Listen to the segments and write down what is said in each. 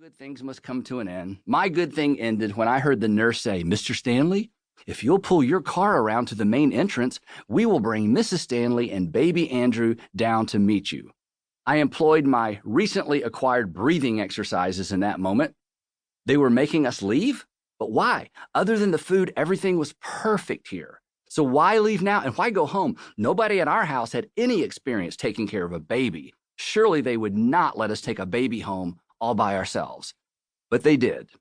good things must come to an end. My good thing ended when I heard the nurse say, "Mr. Stanley, if you'll pull your car around to the main entrance, we will bring Mrs. Stanley and baby Andrew down to meet you." I employed my recently acquired breathing exercises in that moment. They were making us leave? But why? Other than the food, everything was perfect here. So why leave now and why go home? Nobody at our house had any experience taking care of a baby. Surely they would not let us take a baby home all by ourselves. But they did.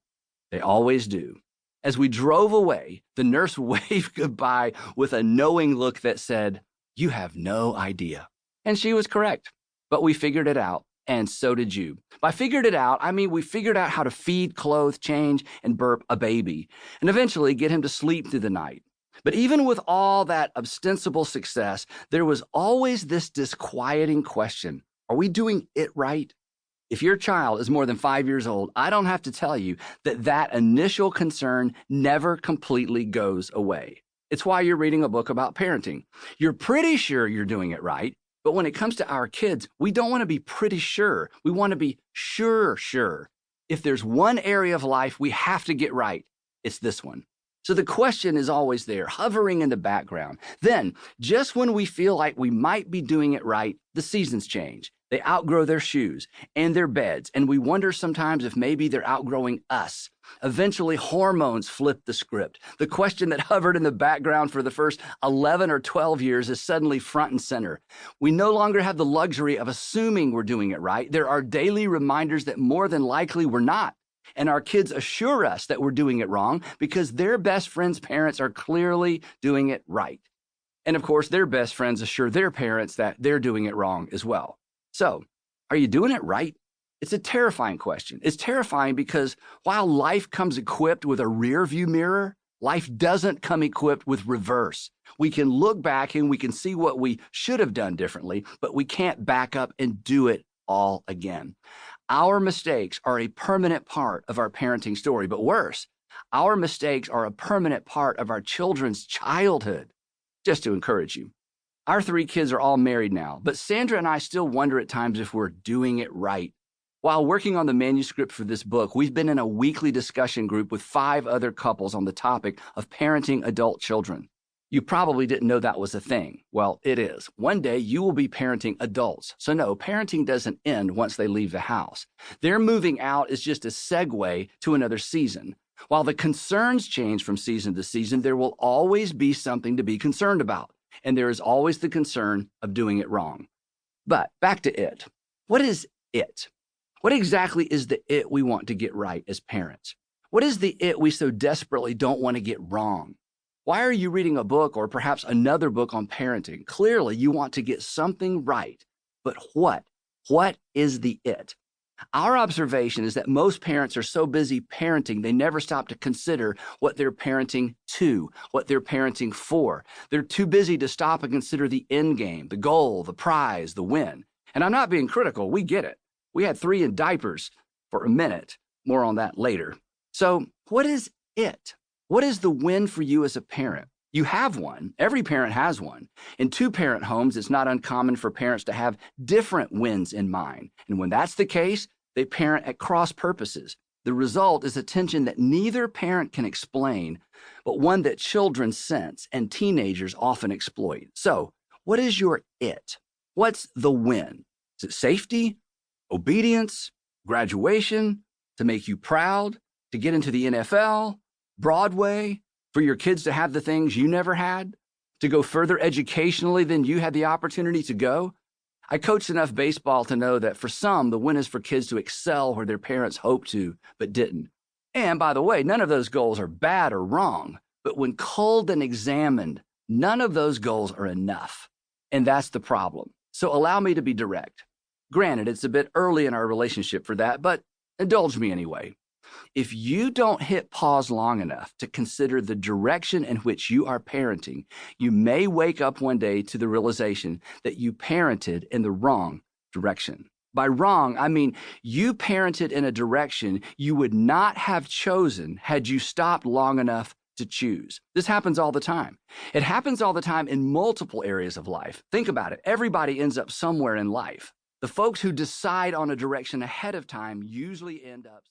They always do. As we drove away, the nurse waved goodbye with a knowing look that said, "You have no idea." And she was correct. But we figured it out, and so did you. By figured it out, I mean we figured out how to feed, clothe, change, and burp a baby, and eventually get him to sleep through the night. But even with all that ostensible success, there was always this disquieting question: are we doing it right? If your child is more than 5 years old, I don't have to tell you that that initial concern never completely goes away. It's why you're reading a book about parenting. You're pretty sure you're doing it right, but when it comes to our kids, we don't want to be pretty sure. We want to be sure. If there's one area of life we have to get right, it's this one. So the question is always there, hovering in the background. Then, just when we feel like we might be doing it right, the seasons change. They outgrow their shoes and their beds, and we wonder sometimes if maybe they're outgrowing us. Eventually, hormones flip the script. The question that hovered in the background for the first 11 or 12 years is suddenly front and center. We no longer have the luxury of assuming we're doing it right. There are daily reminders that more than likely we're not. And our kids assure us that we're doing it wrong because their best friends' parents are clearly doing it right. And of course, their best friends assure their parents that they're doing it wrong as well. So, are you doing it right? It's a terrifying question. It's terrifying because while life comes equipped with a rear view mirror, life doesn't come equipped with reverse. We can look back and we can see what we should have done differently, but we can't back up and do it all again. Our mistakes are a permanent part of our parenting story, but worse, our mistakes are a permanent part of our children's childhood. Just to encourage you. Our 3 kids are all married now, but Sandra and I still wonder at times if we're doing it right. While working on the manuscript for this book, we've been in a weekly discussion group with 5 other couples on the topic of parenting adult children. You probably didn't know that was a thing. Well, it is. One day you will be parenting adults. So no, parenting doesn't end once they leave the house. Their moving out is just a segue to another season. While the concerns change from season to season, there will always be something to be concerned about. And there is always the concern of doing it wrong. But back to it. What is it? What exactly is the it we want to get right as parents? What is the it we so desperately don't want to get wrong? Why are you reading a book or perhaps another book on parenting? Clearly, you want to get something right. But what? What is the it? Our observation is that most parents are so busy parenting, they never stop to consider what they're parenting to, what they're parenting for. They're too busy to stop and consider the end game, the goal, the prize, the win. And I'm not being critical. We get it. We had 3 in diapers for a minute. More on that later. So what is it? What is the win for you as a parent? You have one. Every parent has one. In 2-parent homes, it's not uncommon for parents to have different wins in mind. And when that's the case, they parent at cross purposes. The result is a tension that neither parent can explain, but one that children sense and teenagers often exploit. So, what is your it? What's the win? Is it safety, obedience, graduation, to make you proud, to get into the NFL, Broadway, for your kids to have the things you never had, to go further educationally than you had the opportunity to go? I coached enough baseball to know that for some, the win is for kids to excel where their parents hoped to, but didn't. And by the way, none of those goals are bad or wrong, but when culled and examined, none of those goals are enough. And that's the problem. So allow me to be direct. Granted, it's a bit early in our relationship for that, but indulge me anyway. If you don't hit pause long enough to consider the direction in which you are parenting, you may wake up one day to the realization that you parented in the wrong direction. By wrong, I mean you parented in a direction you would not have chosen had you stopped long enough to choose. This happens all the time. It happens all the time in multiple areas of life. Think about it. Everybody ends up somewhere in life. The folks who decide on a direction ahead of time usually end up